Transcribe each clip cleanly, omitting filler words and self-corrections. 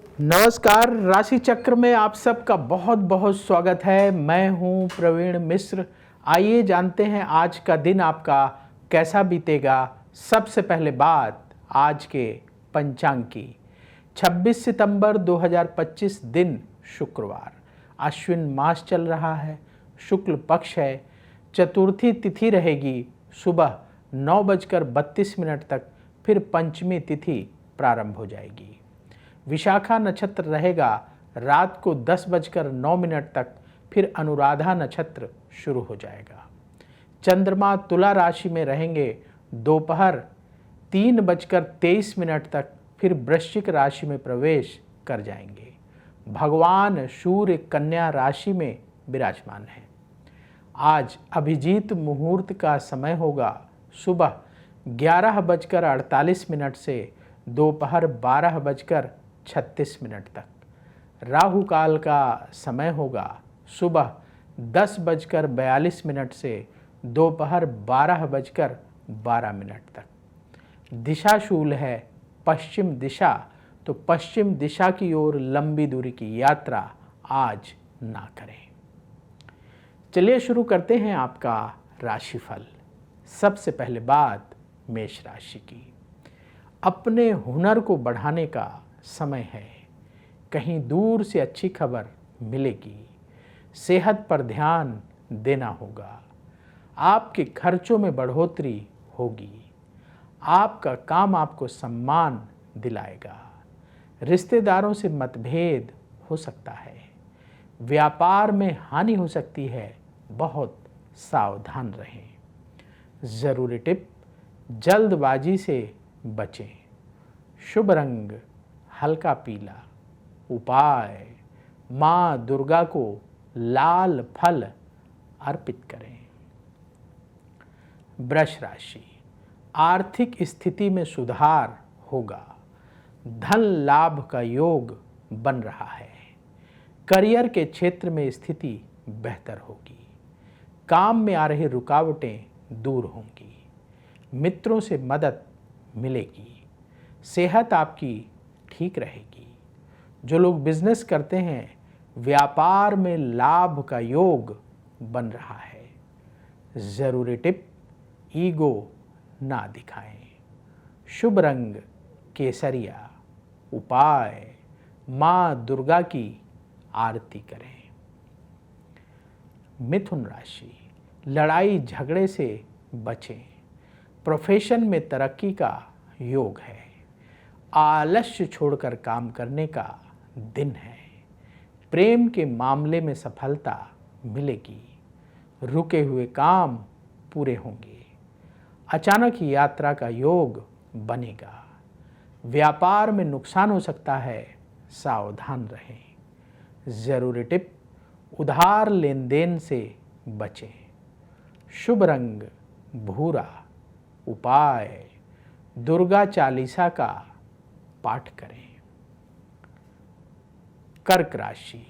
नमस्कार, राशि चक्र में आप सबका बहुत बहुत स्वागत है। मैं हूं प्रवीण मिश्र। आइए जानते हैं आज का दिन आपका कैसा बीतेगा। सबसे पहले बात आज के पंचांग की। 26 सितंबर 2025 दिन शुक्रवार, अश्विन मास चल रहा है, शुक्ल पक्ष है, चतुर्थी तिथि रहेगी सुबह 9:32 तक, फिर पंचमी तिथि प्रारंभ हो जाएगी। विशाखा नक्षत्र रहेगा रात को 10:09 तक, फिर अनुराधा नक्षत्र शुरू हो जाएगा। चंद्रमा तुला राशि में रहेंगे दोपहर 3:23 तक, फिर वृश्चिक राशि में प्रवेश कर जाएंगे। भगवान सूर्य कन्या राशि में विराजमान है। आज अभिजीत मुहूर्त का समय होगा सुबह 11:48 से दोपहर 12:36 तक। राहु काल का समय होगा सुबह 10:42 से दोपहर 12:12 तक। दिशा शूल है पश्चिम दिशा, तो पश्चिम दिशा की ओर लंबी दूरी की यात्रा आज ना करें। चलिए शुरू करते हैं आपका राशिफल। सबसे पहले बात मेष राशि की। अपने हुनर को बढ़ाने का समय है। कहीं दूर से अच्छी खबर मिलेगी। सेहत पर ध्यान देना होगा। आपके खर्चों में बढ़ोतरी होगी। आपका काम आपको सम्मान दिलाएगा। रिश्तेदारों से मतभेद हो सकता है। व्यापार में हानि हो सकती है, बहुत सावधान रहें। ज़रूरी टिप, जल्दबाजी से बचें। शुभ रंग हल्का पीला। उपाय, माँ दुर्गा को लाल फल अर्पित करें। वृष राशि, आर्थिक स्थिति में सुधार होगा। धन लाभ का योग बन रहा है। करियर के क्षेत्र में स्थिति बेहतर होगी। काम में आ रही रुकावटें दूर होंगी। मित्रों से मदद मिलेगी। सेहत आपकी ठीक रहेगी। जो लोग बिजनेस करते हैं, व्यापार में लाभ का योग बन रहा है। ज़रूरी टिप, ईगो ना दिखाएं। शुभ रंग केसरिया। उपाय, माँ दुर्गा की आरती करें। मिथुन राशि, लड़ाई झगड़े से बचें। प्रोफेशन में तरक्की का योग है। आलस्य छोड़कर काम करने का दिन है। प्रेम के मामले में सफलता मिलेगी। रुके हुए काम पूरे होंगे। अचानक यात्रा का योग बनेगा। व्यापार में नुकसान हो सकता है, सावधान रहें। ज़रूरी टिप, उधार लेन देन से बचें। शुभ रंग भूरा। उपाय, दुर्गा चालीसा का पाठ करें। कर्क राशि,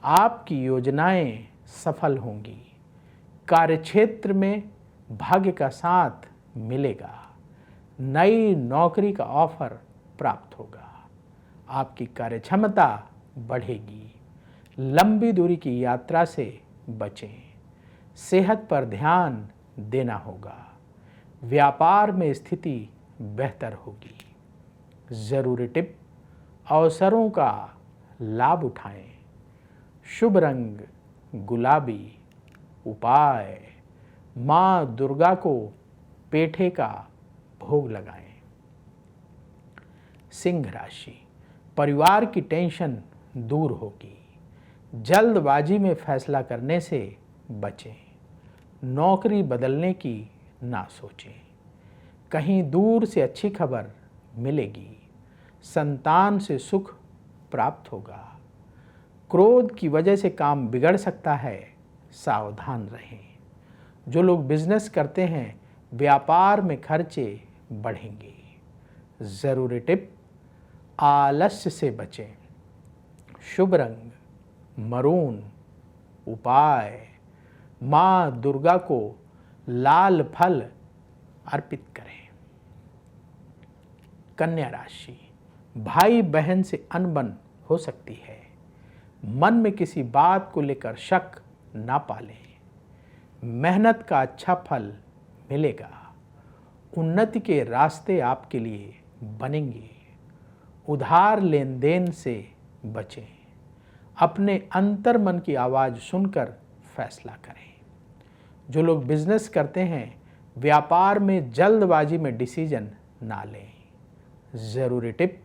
आपकी योजनाएं सफल होंगी। कार्यक्षेत्र में भाग्य का साथ मिलेगा। नई नौकरी का ऑफर प्राप्त होगा। आपकी कार्यक्षमता बढ़ेगी। लंबी दूरी की यात्रा से बचें। सेहत पर ध्यान देना होगा। व्यापार में स्थिति बेहतर होगी। ज़रूरी टिप, अवसरों का लाभ उठाएं। शुभ रंग गुलाबी। उपाय, माँ दुर्गा को पेठे का भोग लगाएं। सिंह राशि, परिवार की टेंशन दूर होगी। जल्दबाजी में फैसला करने से बचें। नौकरी बदलने की ना सोचें। कहीं दूर से अच्छी खबर मिलेगी। संतान से सुख प्राप्त होगा। क्रोध की वजह से काम बिगड़ सकता है, सावधान रहें। जो लोग बिजनेस करते हैं, व्यापार में खर्चे बढ़ेंगे। ज़रूरी टिप, आलस्य से बचें। शुभ रंग मरून। उपाय, माँ दुर्गा को लाल फल अर्पित करें। कन्या राशि, भाई बहन से अनबन हो सकती है। मन में किसी बात को लेकर शक ना पालें। मेहनत का अच्छा फल मिलेगा। उन्नति के रास्ते आपके लिए बनेंगे। उधार लेन देन से बचें। अपने अंतर मन की आवाज़ सुनकर फैसला करें। जो लोग बिजनेस करते हैं, व्यापार में जल्दबाजी में डिसीजन ना लें। ज़रूरी टिप,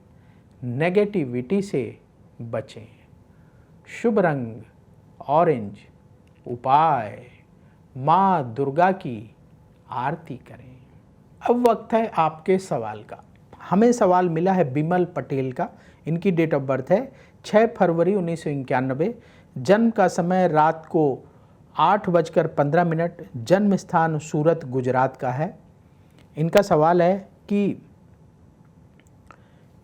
नेगेटिविटी से बचें। शुभ रंग ऑरेंज। उपाय, माँ दुर्गा की आरती करें। अब वक्त है आपके सवाल का। हमें सवाल मिला है बिमल पटेल का। इनकी डेट ऑफ बर्थ है 6 फरवरी 1991। जन्म का समय रात को 8:15। जन्म स्थान सूरत गुजरात का है। इनका सवाल है कि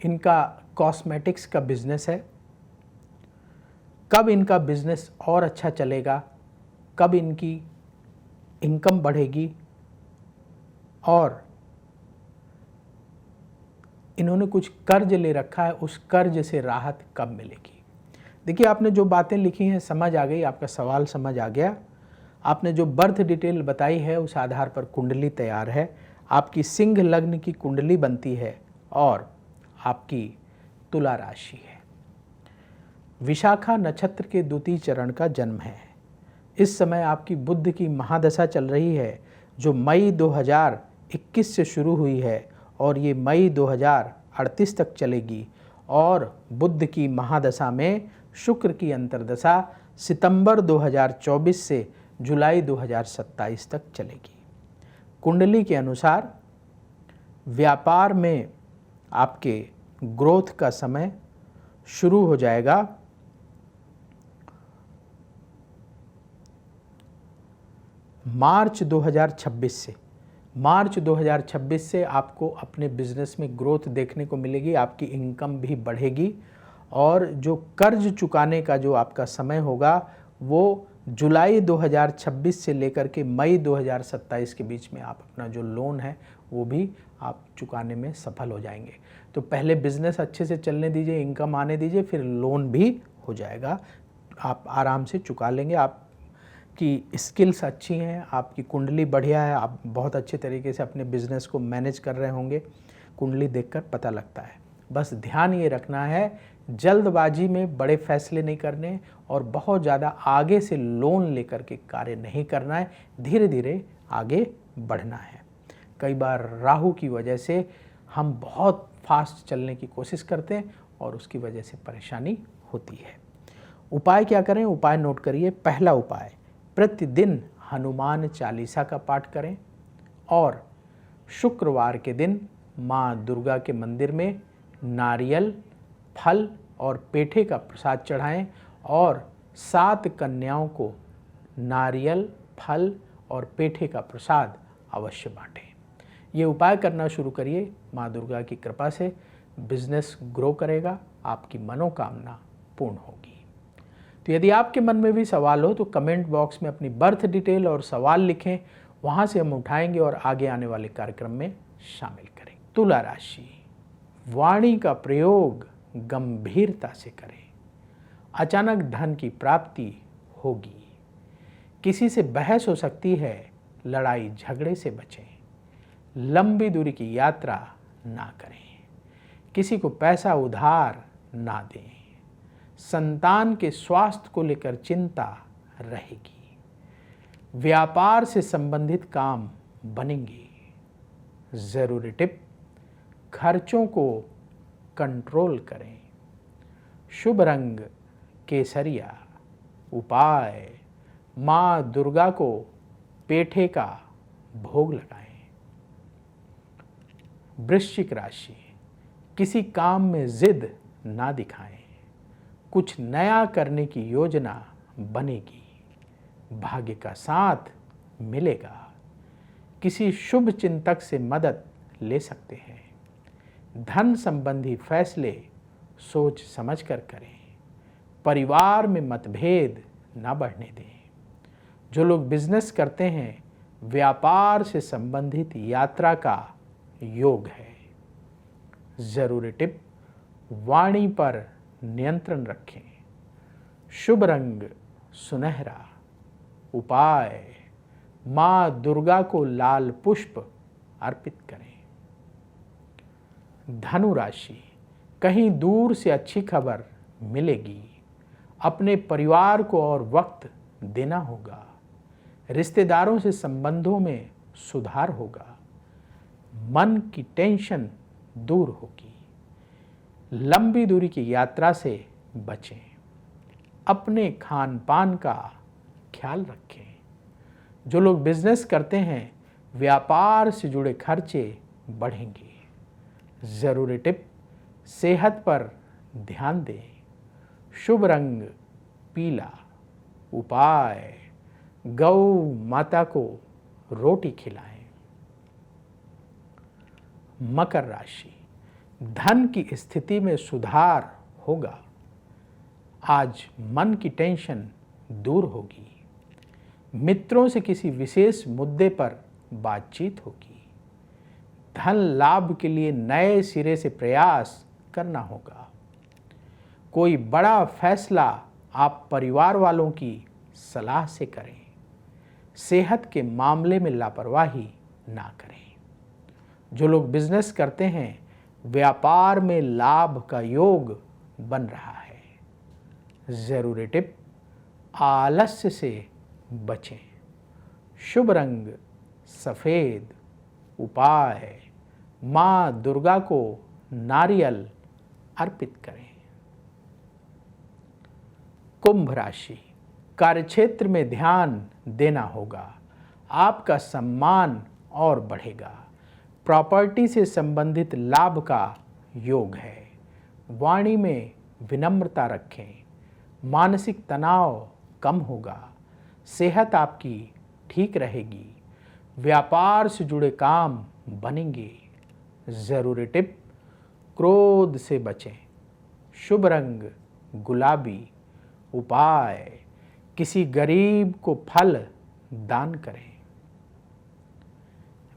इनका कॉस्मेटिक्स का बिजनेस है, कब इनका बिजनेस और अच्छा चलेगा, कब इनकी इनकम बढ़ेगी और इन्होंने कुछ कर्ज ले रखा है, उस कर्ज से राहत कब मिलेगी। देखिए, आपने जो बातें लिखी हैं समझ आ गई, आपका सवाल समझ आ गया। आपने जो बर्थ डिटेल बताई है उस आधार पर कुंडली तैयार है। आपकी सिंह लग्न की कुंडली बनती है और आपकी तुला राशि है। विशाखा नक्षत्र के द्वितीय चरण का जन्म है। इस समय आपकी बुध की महादशा चल रही है, जो मई 2021 से शुरू हुई है और ये मई 2038 तक चलेगी। और बुध की महादशा में शुक्र की अंतर्दशा सितंबर 2024 से जुलाई 2027 तक चलेगी। कुंडली के अनुसार व्यापार में आपके ग्रोथ का समय शुरू हो जाएगा मार्च 2026 से। मार्च 2026 से आपको अपने बिजनेस में ग्रोथ देखने को मिलेगी। आपकी इनकम भी बढ़ेगी और जो कर्ज चुकाने का जो आपका समय होगा वो जुलाई 2026 से लेकर के मई 2027 के बीच में आप अपना जो लोन है वो भी आप चुकाने में सफल हो जाएंगे। तो पहले बिजनेस अच्छे से चलने दीजिए, इनकम आने दीजिए, फिर लोन भी हो जाएगा, आप आराम से चुका लेंगे। आपकी स्किल्स अच्छी हैं, आपकी कुंडली बढ़िया है, आप बहुत अच्छे तरीके से अपने बिजनेस को मैनेज कर रहे होंगे। कुंडली देखकर पता लगता है। बस ध्यान ये रखना है, जल्दबाजी में बड़े फैसले नहीं करने और बहुत ज़्यादा आगे से लोन लेकर के कार्य नहीं करना है। धीरे धीरे आगे बढ़ना है। कई बार राहु की वजह से हम बहुत फास्ट चलने की कोशिश करते हैं और उसकी वजह से परेशानी होती है। उपाय क्या करें? उपाय नोट करिए। पहला उपाय, प्रतिदिन हनुमान चालीसा का पाठ करें और शुक्रवार के दिन माँ दुर्गा के मंदिर में नारियल, फल और पेठे का प्रसाद चढ़ाएं और 7 कन्याओं को नारियल, फल और पेठे का प्रसाद अवश्य बांटें। ये उपाय करना शुरू करिए। माँ दुर्गा की कृपा से बिजनेस ग्रो करेगा, आपकी मनोकामना पूर्ण होगी। तो यदि आपके मन में भी सवाल हो तो कमेंट बॉक्स में अपनी बर्थ डिटेल और सवाल लिखें, वहाँ से हम उठाएंगे और आगे आने वाले कार्यक्रम में शामिल करेंगे। तुला राशि, वाणी का प्रयोग गंभीरता से करें। अचानक धन की प्राप्ति होगी। किसी से बहस हो सकती है, लड़ाई झगड़े से बचें। लंबी दूरी की यात्रा ना करें। किसी को पैसा उधार ना दें। संतान के स्वास्थ्य को लेकर चिंता रहेगी। व्यापार से संबंधित काम बनेंगे। जरूरी टिप, खर्चों को कंट्रोल करें। शुभ रंग केसरिया। उपाय, माँ दुर्गा को पेठे का भोग लगाएं। वृश्चिक राशि, किसी काम में जिद ना दिखाएं। कुछ नया करने की योजना बनेगी। भाग्य का साथ मिलेगा। किसी शुभ चिंतक से मदद ले सकते हैं। धन संबंधी फैसले सोच समझकर करें। परिवार में मतभेद ना बढ़ने दें। जो लोग बिजनेस करते हैं, व्यापार से संबंधित यात्रा का योग है। जरूरी टिप, वाणी पर नियंत्रण रखें। शुभ रंग सुनहरा। उपाय मां दुर्गा को लाल पुष्प अर्पित करें। धनु राशि, कहीं दूर से अच्छी खबर मिलेगी। अपने परिवार को और वक्त देना होगा। रिश्तेदारों से संबंधों में सुधार होगा। मन की टेंशन दूर होगी। लंबी दूरी की यात्रा से बचें। अपने खान पान का ख्याल रखें। जो लोग बिजनेस करते हैं, व्यापार से जुड़े खर्चे बढ़ेंगे। ज़रूरी टिप, सेहत पर ध्यान दें। शुभ रंग पीला। उपाय गौ माता को रोटी खिलाएं। मकर राशि, धन की स्थिति में सुधार होगा। आज मन की टेंशन दूर होगी। मित्रों से किसी विशेष मुद्दे पर बातचीत होगी। धन लाभ के लिए नए सिरे से प्रयास करना होगा। कोई बड़ा फैसला आप परिवार वालों की सलाह से करें। सेहत के मामले में लापरवाही ना करें। जो लोग बिजनेस करते हैं, व्यापार में लाभ का योग बन रहा है। ज़रूरी टिप, आलस्य से बचें। शुभ रंग सफ़ेद। उपाय मां दुर्गा को नारियल अर्पित करें। कुंभ राशि, कार्यक्षेत्र में ध्यान देना होगा। आपका सम्मान और बढ़ेगा। प्रॉपर्टी से संबंधित लाभ का योग है। वाणी में विनम्रता रखें। मानसिक तनाव कम होगा। सेहत आपकी ठीक रहेगी। व्यापार से जुड़े काम बनेंगे। ज़रूरी टिप, क्रोध से बचें। शुभ रंग गुलाबी। उपाय किसी गरीब को फल दान करें।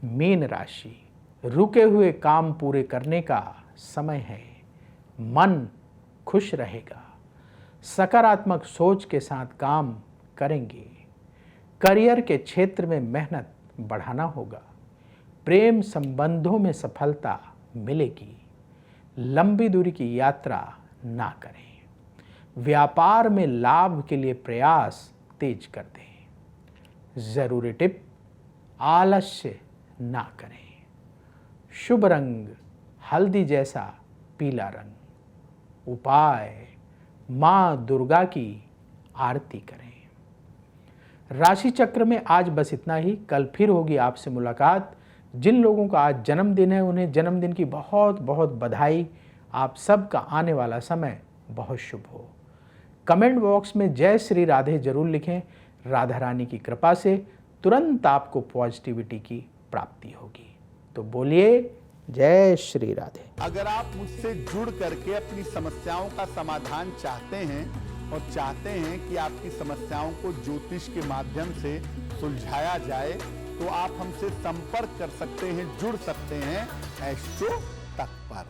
मीन राशि, रुके हुए काम पूरे करने का समय है। मन खुश रहेगा। सकारात्मक सोच के साथ काम करेंगे। करियर के क्षेत्र में मेहनत बढ़ाना होगा। प्रेम संबंधों में सफलता मिलेगी। लंबी दूरी की यात्रा ना करें। व्यापार में लाभ के लिए प्रयास तेज कर दें। ज़रूरी टिप, आलस्य ना करें। शुभ रंग हल्दी जैसा पीला रंग। उपाय मां दुर्गा की आरती करें। राशि चक्र में आज बस इतना ही। कल फिर होगी आपसे मुलाकात। जिन लोगों का आज जन्मदिन है, उन्हें जन्मदिन की बहुत बहुत बधाई। आप सबका आने वाला समय बहुत शुभ हो। कमेंट बॉक्स में जय श्री राधे जरूर लिखें। राधा रानी की कृपा से तुरंत आपको पॉजिटिविटी की प्राप्ति होगी। तो बोलिए जय श्री राधे। अगर आप मुझसे जुड़ करके अपनी समस्याओं का समाधान चाहते हैं और चाहते हैं कि आपकी समस्याओं को ज्योतिष के माध्यम से सुलझाया जाए, तो आप हमसे संपर्क कर सकते हैं, जुड़ सकते हैं एस्ट्रो तक पर।